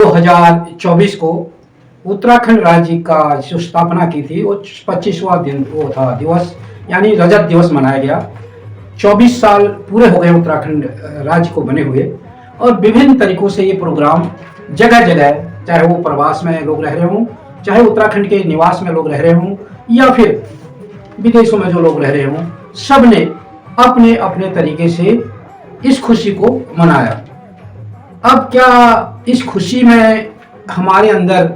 2024 को उत्तराखंड राज्य का जो स्थापना की थी वो 25वां दिन वो था दिवस, यानी रजत दिवस मनाया गया। 24 साल पूरे हो गए उत्तराखंड राज्य को बने हुए, और विभिन्न तरीकों से ये प्रोग्राम जगह जगह, चाहे वो प्रवास में लोग रह रहे हों, चाहे उत्तराखंड के निवास में लोग रह रहे हों, या फिर विदेशों में जो लोग रह रहे हों, सब ने अपने अपने तरीके से इस खुशी को मनाया। अब क्या इस खुशी में हमारे अंदर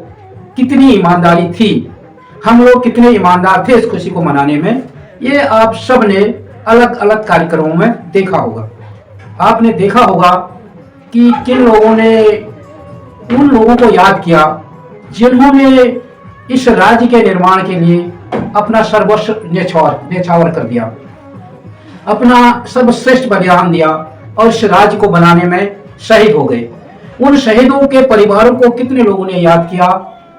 कितनी ईमानदारी थी, हम लोग कितने ईमानदार थे इस खुशी को मनाने में, ये आप सब ने अलग अलग कार्यक्रमों में देखा होगा। आपने देखा होगा कि किन लोगों ने उन लोगों को याद किया जिन्होंने इस राज्य के निर्माण के लिए अपना सर्वस्व न्यौछावर कर दिया, अपना सर्वश्रेष्ठ बलिदान दिया और इस राज्य को बनाने में शहीद हो गए। उन शहीदों के परिवारों को कितने लोगों ने याद किया,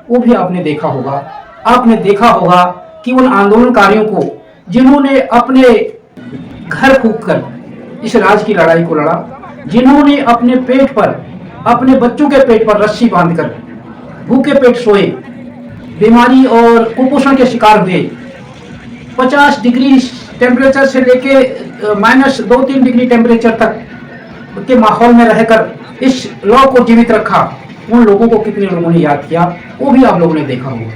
वो भी आपने देखा होगा। आपने देखा होगा कि उन आंदोलनकारियों को जिन्होंने अपने घर फूंक कर इस राज्य की लड़ाई को लड़ा, जिन्होंने अपने पेट पर, अपने बच्चों के पेट पर रस्सी बांधकर भूखे पेट सोए, बीमारी और कुपोषण के शिकार हुए, 50 डिग्री टेम्परेचर से लेके -2-3 डिग्री टेम्परेचर तक के माहौल में रहकर इस लॉ को जीवित रखा, उन लोगों को कितने लोगों ने याद किया, वो भी आप लोगों ने देखा होगा।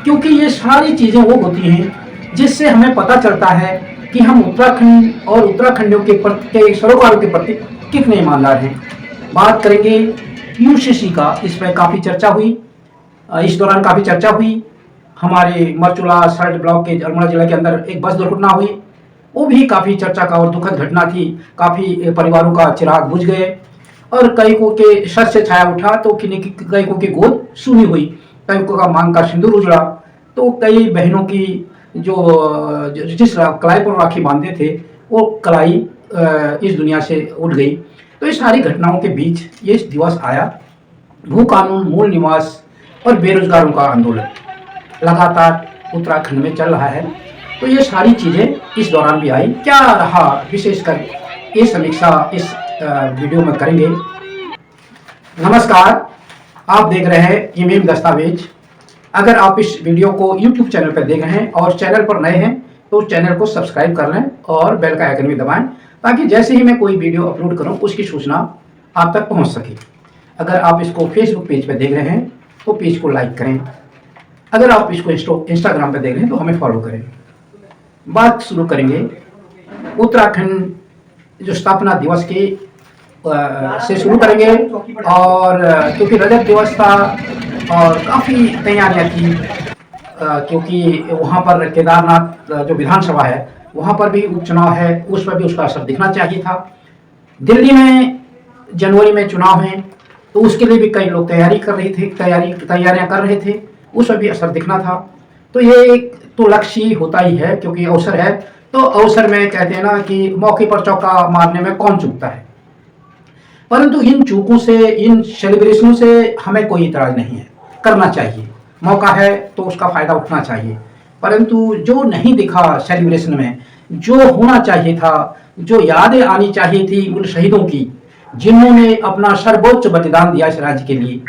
क्योंकि ये सारी चीजें वो होती हैं जिससे हमें पता चलता है कि हम उत्तराखंड और उत्तराखंडियों के सरोकारों के प्रति कितने ईमानदार हैं। बात करेंगे यूसीसी का, इस पर काफी चर्चा हुई, इस दौरान काफी चर्चा हुई। हमारे मरचुला सरहद ब्लॉक के अल्मोड़ा जिला के अंदर एक बस दुर्घटना हुई, वो भी काफी चर्चा का और दुखद घटना थी। काफी परिवारों का चिराग बुझ गए और कईयों के सर से छाया उठा तो कईयों की गोद सूनी हुई, कईयों का मांग का सिंदूर उजड़ा, तो कई बहनों की जो जिस कलाई पर राखी बांधे थे वो कलाई इस दुनिया से उठ गई। तो इस सारी घटनाओं के बीच ये दिवस आया। भू कानून, मूल निवास और बेरोजगारों का आंदोलन लगातार उत्तराखंड में चल रहा है, तो ये सारी चीजें इस दौरान भी आई। क्या रहा विशेषकर ये समीक्षा इस वीडियो में करेंगे। नमस्कार, आप देख रहे हैं ईमेल दस्तावेज। अगर आप इस वीडियो को YouTube चैनल पर देख रहे हैं और चैनल पर नए हैं तो चैनल को सब्सक्राइब कर लें और बेल का आइकन भी दबाएं, ताकि जैसे ही मैं कोई वीडियो अपलोड करूं उसकी सूचना आप तक पहुंच सके। अगर आप इसको फेसबुक पेज पर देख रहे हैं तो पेज को लाइक करें, अगर आप इसको इंस्टाग्राम पर देख रहे हैं तो हमें फॉलो करें। बात शुरू करेंगे उत्तराखंड जो स्थापना दिवस के से शुरू करेंगे, और क्योंकि रजत दिवस था और काफ़ी तैयारियां थी, क्योंकि वहाँ पर केदारनाथ जो विधानसभा है वहाँ पर भी उपचुनाव है, उस पर भी उसका असर दिखना चाहिए था। दिल्ली में जनवरी में चुनाव हैं तो उसके लिए भी कई लोग तैयारियां कर रहे थे, उस पर भी असर दिखना था। तो ये एक तो लक्ष्य ही होता ही है, क्योंकि अवसर है तो अवसर में कहते हैं ना कि मौके पर चौका मारने में कौन चूकता है। परंतु इन चूकों से, इन सेलिब्रेशनों से हमें कोई इतराज नहीं है, करना चाहिए, मौका है तो उसका फायदा उठना चाहिए। परंतु जो नहीं दिखा सेलिब्रेशन में, जो होना चाहिए था, जो यादें आनी चाहिए थी उन शहीदों की जिन्होंने अपना सर्वोच्च बलिदान दिया इस राज्य के लिए,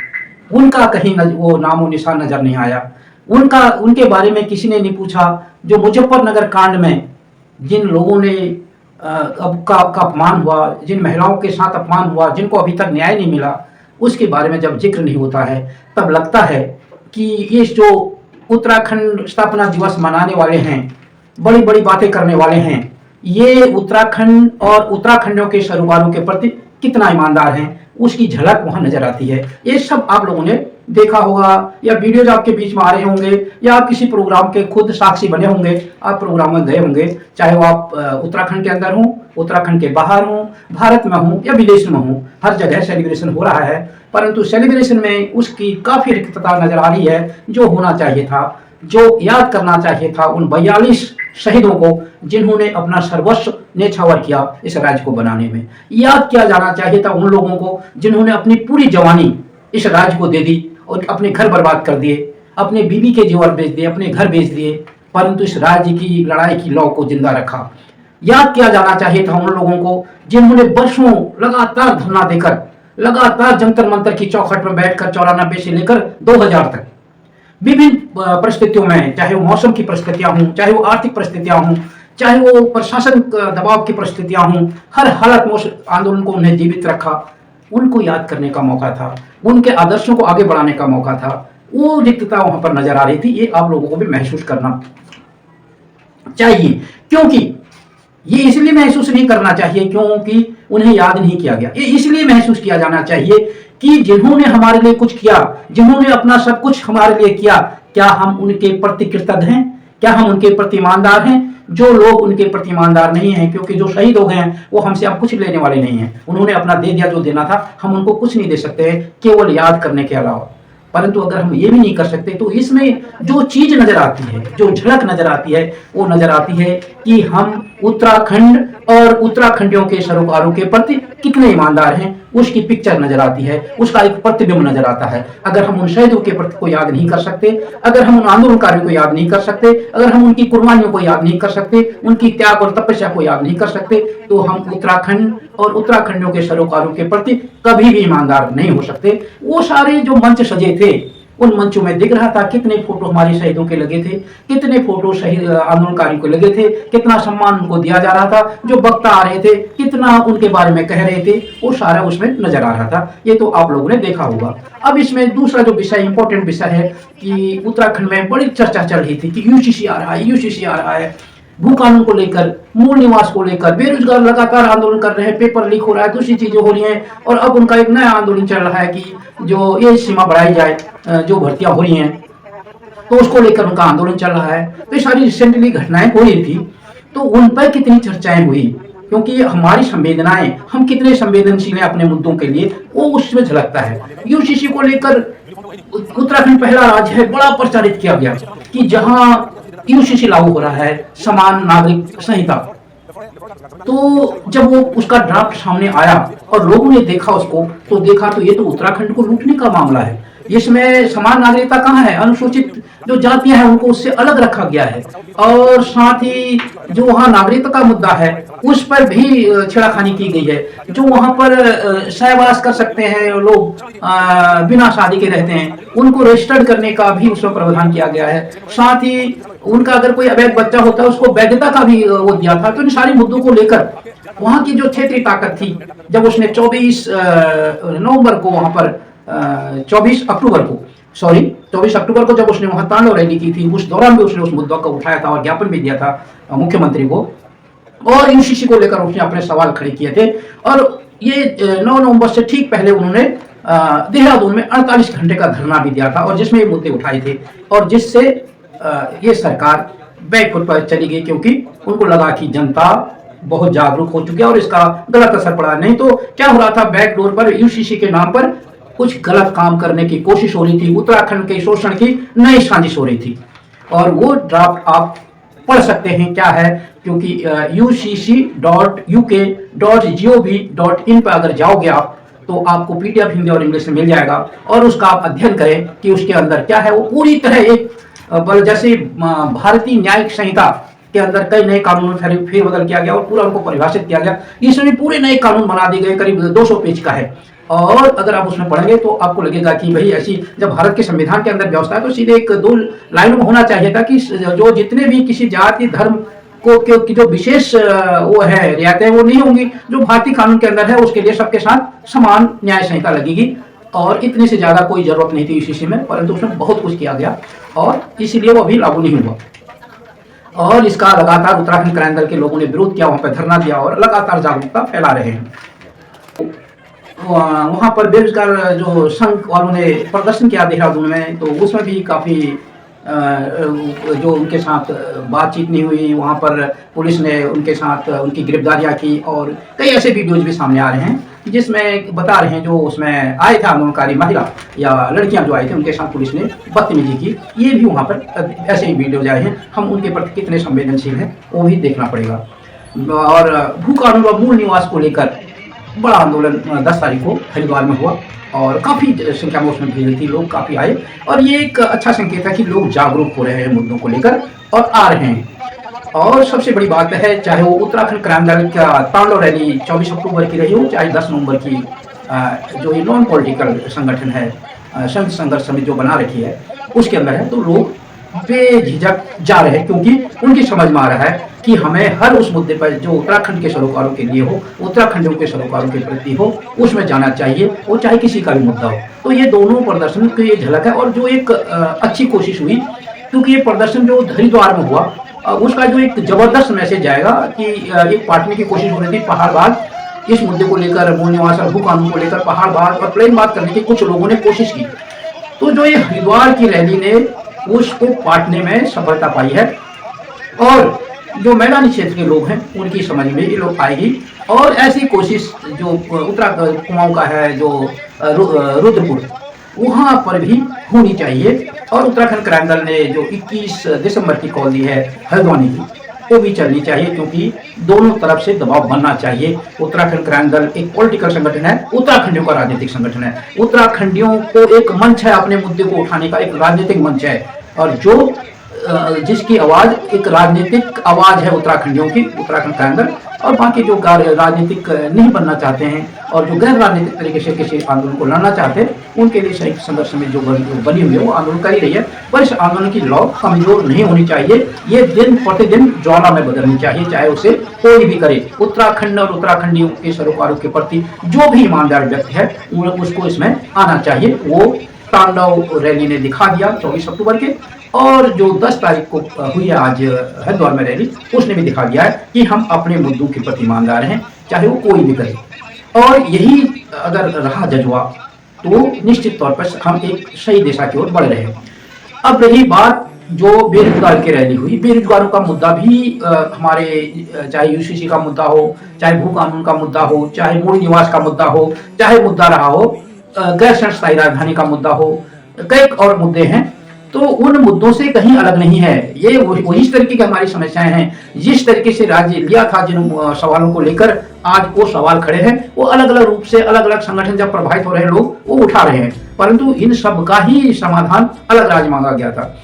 उनका कहीं वो नामो निशान नजर नहीं आया। उनके बारे में किसी ने नहीं पूछा। जो मुजफ्फरनगर कांड में जिन लोगों ने का अपमान हुआ, जिन महिलाओं के साथ अपमान हुआ, जिनको अभी तक न्याय नहीं मिला, उसके बारे में जब जिक्र नहीं होता है तब लगता है कि ये जो उत्तराखंड स्थापना दिवस मनाने वाले हैं, बड़ी बड़ी बातें करने वाले हैं, ये उत्तराखंड और उत्तराखंडियों के सरोकारों के प्रति कितना ईमानदार हैं, उसकी झलक वहां नजर आती है। ये सब आप लोगों ने देखा होगा, या वीडियोज आपके बीच में आ रहे होंगे, या आप किसी प्रोग्राम के खुद साक्षी बने होंगे, आप प्रोग्राम में गए होंगे, चाहे वो आप उत्तराखंड के अंदर हों, उत्तराखंड के बाहर हों, भारत में हों या विदेश में हों, हर जगह सेलिब्रेशन हो रहा है। परंतु सेलिब्रेशन में उसकी काफी रिक्तता नजर आ रही है। जो होना चाहिए था, जो याद करना चाहिए था उन 42 शहीदों को जिन्होंने अपना सर्वस्व न्यौछावर किया इस राज्य को बनाने में, याद किया जाना चाहिए था उन लोगों को जिन्होंने अपनी पूरी जवानी इस राज्य को दे दी और अपने घर बर्बाद कर दिए, अपने बीवी के जेवर बेच दिए, अपने घर बेच दिए, परंतु इस राज्य की लड़ाई की लौ को जिंदा रखा। याद किया जाना चाहिए था उन लोगों को जिन्होंने वर्षों लगातार धरना देकर लगातार जंतर मंतर की चौखट में बैठकर 94 से लेकर 2000 तक विभिन्न परिस्थितियों में, चाहे वो मौसम की परिस्थितियां हों, चाहे वो आर्थिक परिस्थितियां हों, चाहे वो प्रशासन दबाव की परिस्थितियां हों, हर हालत में उस आंदोलन को उन्हें जीवित रखा। उनको याद करने का मौका था, उनके आदर्शों को आगे बढ़ाने का मौका था। वो रिक्तता वहां पर नजर आ रही थी। ये आप लोगों को भी महसूस करना चाहिए, क्योंकि ये इसलिए महसूस नहीं करना चाहिए क्योंकि उन्हें याद नहीं किया गया। ये इसलिए महसूस किया जाना चाहिए कि जिन्होंने हमारे लिए कुछ किया, जिन्होंने अपना सब कुछ हमारे लिए किया, क्या हम उनके प्रति कृतज्ञ हैं? क्या हम उनके प्रति ईमानदार हैं? जो लोग उनके प्रति ईमानदार नहीं हैं, क्योंकि जो शहीद हो गए हैं वो हमसे अब कुछ लेने वाले नहीं हैं। उन्होंने अपना दे दिया जो देना था, हम उनको कुछ नहीं दे सकते हैं केवल याद करने के अलावा। परंतु अगर हम ये भी नहीं कर सकते तो इसमें जो चीज नजर आती है, जो झलक नजर आती है, वो नजर आती है कि हम उत्तराखंड और उत्तराखंडियों के सरोकारों के प्रति कितने ईमानदार हैं। उसकी पिक्चर नजर आती है, उसका एक प्रतिबिंब नजर आता है। अगर हम उन शहीदों के प्रति को याद नहीं कर सकते, अगर हम उन आंदोलनकारियों को याद नहीं कर सकते, अगर हम उनकी कुर्बानियों को याद नहीं कर सकते, उनकी त्याग और तपस्या को याद नहीं कर सकते, तो हम उत्तराखंड और उत्तराखंडियों के सरोकारों के प्रति कभी भी ईमानदार नहीं हो सकते। वो सारे जो मंच सजे थे, उन मंचों में दिख रहा था कितने फोटो हमारे शहीदों के लगे थे, कितने फोटो शहीद आंदोलनकारियों के लगे थे, कितना सम्मान उनको दिया जा रहा था, जो वक्ता आ रहे थे कितना उनके बारे में कह रहे थे, वो सारा उसमें नजर आ रहा था। ये तो आप लोगों ने देखा होगा। अब इसमें दूसरा जो विषय, इंपॉर्टेंट विषय है कि उत्तराखंड में बड़ी चर्चा चल रही थी कि यूसीसी आ रहा है, यूसीसी आ रहा है। भू कानून को लेकर, मूल निवास को लेकर बेरोजगार लगातार आंदोलन कर रहे हैं, पेपर लीक हो रहा है, दूसरी चीजें हो रही हैं, और अब उनका एक नया आंदोलन चल रहा है कि जो ये सीमा बढ़ाई जाए, जो भर्तियां हो रही हैं तो उसको लेकर उनका आंदोलन चल रहा है। तो ये सारी रिसेंटली घटनाएं हो रही थी, तो उन पर कितनी चर्चाएं हुई, क्योंकि हमारी संवेदनाएं, हम कितने संवेदनशील हैं अपने मुद्दों के लिए, वो उसमें झलकता है। यूसीसी को लेकर उत्तराखंड पहला राज्य है, बड़ा प्रचारित किया गया कि जहां यूसीसी लागू हो रहा है, समान नागरिक संहिता। तो जब वो उसका ड्राफ्ट सामने आया और लोगों ने देखा उसको, तो देखा तो ये तो उत्तराखंड को लूटने का मामला है। इसमें समान नागरिकता कहाँ है? अनुसूचित जो जातियां हैं उनको उससे अलग रखा गया है, और साथ ही जो वहाँ नागरिकता का मुद्दा है उस पर भी छेड़खानी की गई है। जो वहाँ पर सहवास कर सकते हैं लोग, बिना शादी के रहते हैं, उनको रजिस्टर्ड करने का भी उसमें प्रावधान किया गया है। साथ ही उनका अगर कोई अवैध बच्चा होता है उसको वैधता का भी वो दिया था। तो इन सारे मुद्दों को लेकर वहाँ की जो क्षेत्रीय ताकत थी, जब उसने 24 नवंबर को वहाँ पर 24 अक्टूबर को जब उसने वहां तांडव रैली की थी, उस दौरान भी उसने उस मुद्दा को उठाया था और ज्ञापन भी दिया था मुख्यमंत्री को, और यूसीसी को लेकर उसने अपने सवाल खड़े किए थे। और ये 9 नवंबर से ठीक पहले उन्होंने देहरादून में 48 घंटे का धरना भी दिया था, और जिसमें ये मुद्दे उठाए थे, और जिससे ये सरकार बैकफुट पर चली गई, क्योंकि उनको लगा कि जनता बहुत जागरूक हो चुकी है और इसका गलत असर पड़ा। नहीं तो क्या हो रहा था, बैकडोर पर यूसीसी के नाम पर कुछ गलत काम करने की कोशिश हो रही थी, उत्तराखंड के शोषण की नई साजिश हो रही थी। और वो ड्राफ्ट आप पढ़ सकते हैं क्या है, क्योंकि ucc.uk.gov.in पर अगर जाओगे आप तो आपको पीडीएफ हिंदी और इंग्लिश में मिल जाएगा, और उसका आप अध्ययन करें कि उसके अंदर क्या है। वो पूरी तरह एक जैसे भारतीय न्यायिक संहिता के अंदर कई नए कानून फेरबदल किया गया और पूरा उनको परिभाषित किया गया। इसमें पूरे नए कानून बना दिए गए, करीब 200 पेज का है। और अगर आप उसमें पढ़ेंगे तो आपको लगेगा कि भाई ऐसी जब भारत के संविधान के अंदर व्यवस्था है तो सीधे 1-2 लाइनों में होना चाहिए था कि जो जितने भी किसी जाति धर्म को की जो विशेष वो है रियायतें, वो नहीं होंगी। जो भारतीय कानून के अंदर है उसके लिए सबके साथ समान न्याय संहिता लगेगी, और इतने से ज्यादा कोई जरूरत नहीं थी यूसीसी में, परंतु उसमें बहुत कुछ किया गया और इसीलिए वो अभी लागू नहीं हुआ। और इसका लगातार उत्तराखंड क्रांति दल के लोगों ने विरोध किया, वहां पर धरना दिया और लगातार जागरूकता फैला रहे हैं। वहां पर बेरोजगार जो संघ वालों ने प्रदर्शन किया देहरादून में, तो उसमें भी काफी जो उनके साथ बातचीत नहीं हुई, वहां पर पुलिस ने उनके साथ उनकी गिरफ्तारियां की, और कई ऐसे वीडियोज भी सामने आ रहे हैं जिसमें बता रहे हैं जो उसमें आए थे आंदोलनकारी महिला या लड़कियां जो आए थे उनके साथ पुलिस ने बदतमीजी की। ये भी वहां पर ऐसे ही वीडियोज आए हैं। हम उनके प्रति कितने संवेदनशील हैं वो भी देखना पड़ेगा। और भू कानून व मूल निवास को लेकर बड़ा आंदोलन 10 तारीख को हरिद्वार में हुआ, और काफ़ी संख्या में उसमें भीड़ थी, लोग काफ़ी आए, और ये एक अच्छा संकेत है कि लोग जागरूक हो रहे हैं मुद्दों को लेकर और आ रहे हैं। और सबसे बड़ी बात है, चाहे वो उत्तराखंड क्रांति दल का तांडव रैली 24 अक्टूबर की रही हो, चाहे 10 नवंबर की जो ये नॉन पॉलिटिकल संगठन है, संघ संघर्ष समिति जो बना रखी है उसके अंदर है, तो लोग बेझिझक जा रहे हैं, क्योंकि उनकी समझ में आ रहा है कि हमें हर उस मुद्दे पर जो उत्तराखंड के सरोकारों के लिए हो, उत्तराखंडियों के सरोकारों के प्रति हो, उसमें जाना चाहिए, वो चाहे किसी का भी मुद्दा हो। तो ये दोनों प्रदर्शन की ये झलक है, और जो एक अच्छी कोशिश हुई, क्योंकि ये प्रदर्शन जो हरिद्वार में हुआ, उसका जो एक जबरदस्त मैसेज जाएगा कि एक बांटने की कोशिश हो रही थी पहाड़वाद, इस मुद्दे को लेकर, मूल निवास और भू कानून को लेकर पहाड़वाद और प्लेन बात करने की कुछ लोगों ने कोशिश की। तो जो ये हरिद्वार की रैली ने उसको बांटने में सफलता पाई है, और जो मैदानी क्षेत्र के लोग हैं उनकी समझ में ये लोग आएगी, और ऐसी कोशिश जो उत्तराखंड कुमाऊं का है, जो रुद्रपुर, वहाँ पर भी होनी चाहिए। और उत्तराखंड क्रांति दल ने जो 21 दिसंबर की कॉल दी है हल्द्वानी की, वो भी चलनी चाहिए, क्योंकि दोनों तरफ से दबाव बनना चाहिए। उत्तराखंड क्रांति दल एक पॉलिटिकल संगठन है, उत्तराखंडियों का राजनीतिक संगठन है। उत्तराखंडियों को एक मंच है, अपने मुद्दे को उठाने का एक राजनीतिक मंच है, और जो जिसकी आवाज एक राजनीतिक आवाज है उत्तराखंडियों की, उत्तराखंड क्रांति दल। और बाकी जो राजनीतिक नहीं बनना चाहते हैं और जो गैर राजनीतिक तरीके से किसी आंदोलन को लड़ना चाहते हैं, उनके लिए संयुक्त संघर्ष में जो बनी हुई है वो आंदोलन कर ही रही है। पर इस आंदोलन की लौ कमजोर नहीं होनी चाहिए, ये दिन प्रतिदिन ज्वाला में बदलनी चाहिए, चाहे उसे कोई भी करे। उत्तराखंड और उत्तराखंडियों के सरोकारों के प्रति जो भी ईमानदार व्यक्ति है उसको इसमें आना चाहिए। वो तांडव रैली ने दिखा दिया 24 अक्टूबर के, और जो 10 तारीख को हुई है आज हरिद्वार में रैली, उसने भी दिखा दिया है कि हम अपने मुद्दों के प्रति ईमानदार हैं, चाहे वो कोई भी करे। और यही अगर रहा जज्बा, तो निश्चित तौर पर हम एक सही दिशा की ओर बढ़ रहे हैं। अब रही बात जो बेरोजगार की रैली हुई, बेरोजगारों का मुद्दा भी हमारे, चाहे यूसीसी का मुद्दा हो, चाहे भू कानून का मुद्दा हो, चाहे मूल निवास का मुद्दा हो, चाहे मुद्दा रहा हो गैर संस्थायी राजधानी का मुद्दा हो, कई और मुद्दे हैं, तो उन मुद्दों से कहीं अलग नहीं है। ये वही तरीके की हमारी समस्याएं हैं। जिस तरीके से राज्य लिया था जिन सवालों को लेकर, आज वो सवाल खड़े हैं, वो अलग अलग रूप से अलग अलग संगठन जब प्रभावित हो रहे हैं लोग वो उठा रहे हैं, परंतु इन सब का ही समाधान अलग राज्य मांगा गया था।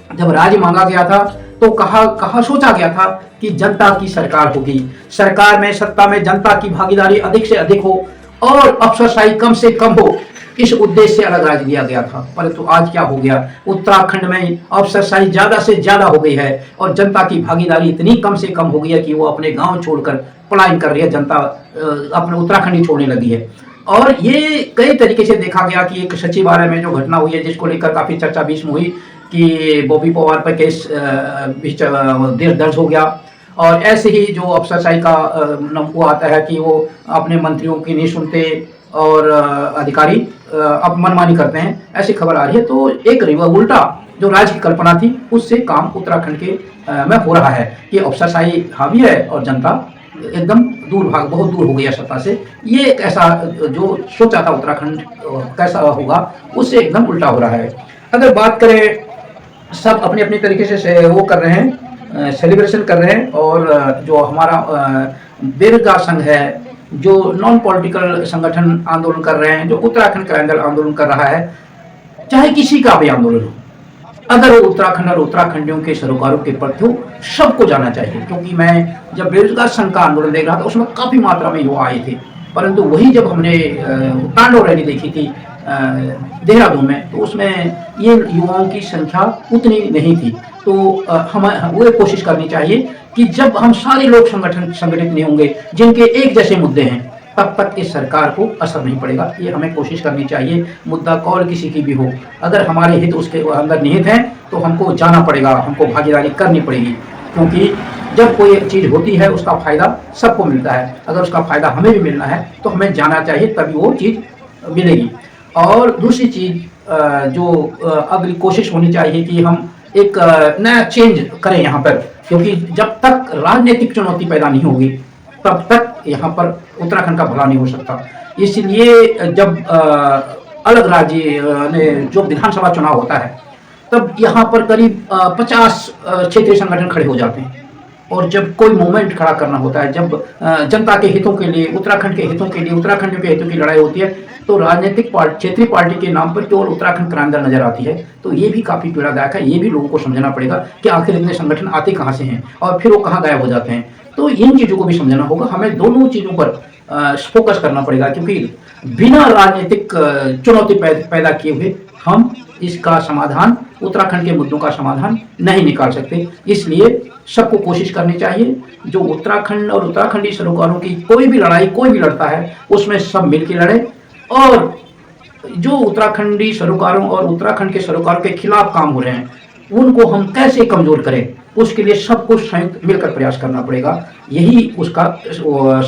जब राज्य मांगा गया था तो कहा सोचा गया था कि जनता की सरकार होगी, सरकार में, सत्ता में जनता की भागीदारी अधिक से अधिक हो और अफसरशाही कम से कम हो, इस उद्देश्य से अलग राज्य दिया गया था। परंतु आज क्या हो गया, उत्तराखंड में अफसरशाही ज्यादा से ज्यादा हो गई है और जनता की भागीदारी इतनी कम से कम हो गई है कि वो अपने गांव छोड़कर पलायन कर रही है, जनता अपने उत्तराखंड ही छोड़ने लगी है। और ये कई तरीके से देखा गया कि एक सचिवालय में जो घटना हुई है, जिसको लेकर काफी चर्चा बीच में हुई कि बॉबी पवार पर केस दर्ज हो गया, और ऐसे ही जो अफसरशाही का वो आता है कि वो अपने मंत्रियों की नहीं सुनते और अधिकारी अब मनमानी करते हैं, ऐसी खबर आ रही है। तो एक उल्टा जो राज्य की कल्पना थी उससे काम उत्तराखंड के में हो रहा है कि अफसरशाही हावी है और जनता एकदम बहुत दूर हो गई है सत्ता से। ये एक ऐसा जो सोचा था उत्तराखंड कैसा होगा, उससे एकदम उल्टा हो रहा है। अगर बात करें, सब अपने अपने तरीके से वो कर रहे हैं, सेलिब्रेशन कर रहे हैं, और जो हमारा बेरोजगार संघ है, जो नॉन पॉलिटिकल संगठन आंदोलन कर रहे हैं, जो उत्तराखंड क्रांति दल आंदोलन कर रहा है, चाहे किसी का भी आंदोलन हो, अगर वो उत्तराखंड और उत्तराखंडियों के सरोकारों के प्रति हो, सबको जाना चाहिए। क्योंकि मैं जब बेरोजगार संघ का आंदोलन देख रहा था उसमें काफी मात्रा में युवा आए थे, परंतु वही जब हमने तांडव रैली देखी थी देहरादून में, तो उसमें ये युवाओं की संख्या उतनी नहीं थी। तो हमें वो कोशिश करनी चाहिए कि जब हम सारे लोग संगठित नहीं होंगे जिनके एक जैसे मुद्दे हैं, तब तक इस सरकार को असर नहीं पड़ेगा। ये हमें कोशिश करनी चाहिए, मुद्दा कौन किसी की भी हो, अगर हमारे हित उसके अंदर निहित हैं तो हमको जाना पड़ेगा, हमको भागीदारी करनी पड़ेगी। क्योंकि जब कोई चीज़ होती है उसका फायदा सबको मिलता है, अगर उसका फायदा हमें भी मिलना है तो हमें जाना चाहिए, तभी वो चीज़ मिलेगी। और दूसरी चीज़ जो अगली कोशिश होनी चाहिए कि हम एक नया चेंज करें यहाँ पर, क्योंकि जब तक राजनीतिक चुनौती पैदा नहीं होगी तब तक यहाँ पर उत्तराखंड का भला नहीं हो सकता। इसलिए जब अलग राज्य ने जो विधानसभा चुनाव होता है, तब यहाँ पर करीब 50 क्षेत्रीय संगठन खड़े हो जाते हैं, और जब कोई मूवमेंट खड़ा करना होता है, जब जनता के हितों के लिए, उत्तराखंड के हितों के लिए, उत्तराखंड के हितों की लड़ाई होती है, तो राजनीतिक क्षेत्रीय पार्टी के नाम पर केवल उत्तराखंड क्रांति दल नजर आती है। तो ये भी काफी पीड़ादायक है, ये भी लोगों को समझना पड़ेगा कि आखिर इतने संगठन आते कहाँ से हैं और फिर वो कहाँ गायब हो जाते हैं। तो इन चीज़ों को भी समझना होगा। हमें दोनों चीज़ों पर फोकस करना पड़ेगा, क्योंकि बिना राजनीतिक चुनौती पैदा किए हुए हम इसका समाधान, उत्तराखंड के मुद्दों का समाधान नहीं निकाल सकते। इसलिए सबको कोशिश करनी चाहिए, जो उत्तराखंड और उत्तराखंडी सरोकारों की कोई भी लड़ाई कोई भी लड़ता है उसमें सब मिलकर लड़े, और जो उत्तराखंडी सरोकारों और उत्तराखंड के सरोकारों के खिलाफ काम हो रहे हैं उनको हम कैसे कमजोर करें, उसके लिए सबको संयुक्त मिलकर प्रयास करना पड़ेगा। यही उसका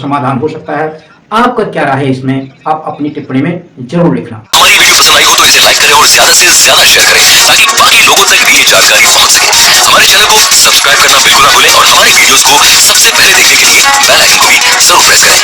समाधान हो सकता है। आपका क्या राय है इसमें, आप अपनी टिप्पणी में जरूर लिखना। हमारी वीडियो पसंद आई हो तो इसे लाइक करें और ज्यादा से ज्यादा शेयर करें ताकि बाकी लोगों तक भी ये जानकारी पहुंच सके। हमारे चैनल को सब्सक्राइब करना बिल्कुल ना भूलें और हमारी वीडियोस को सबसे पहले देखने के लिए बेल आइकन को भी जरूर प्रेस करें।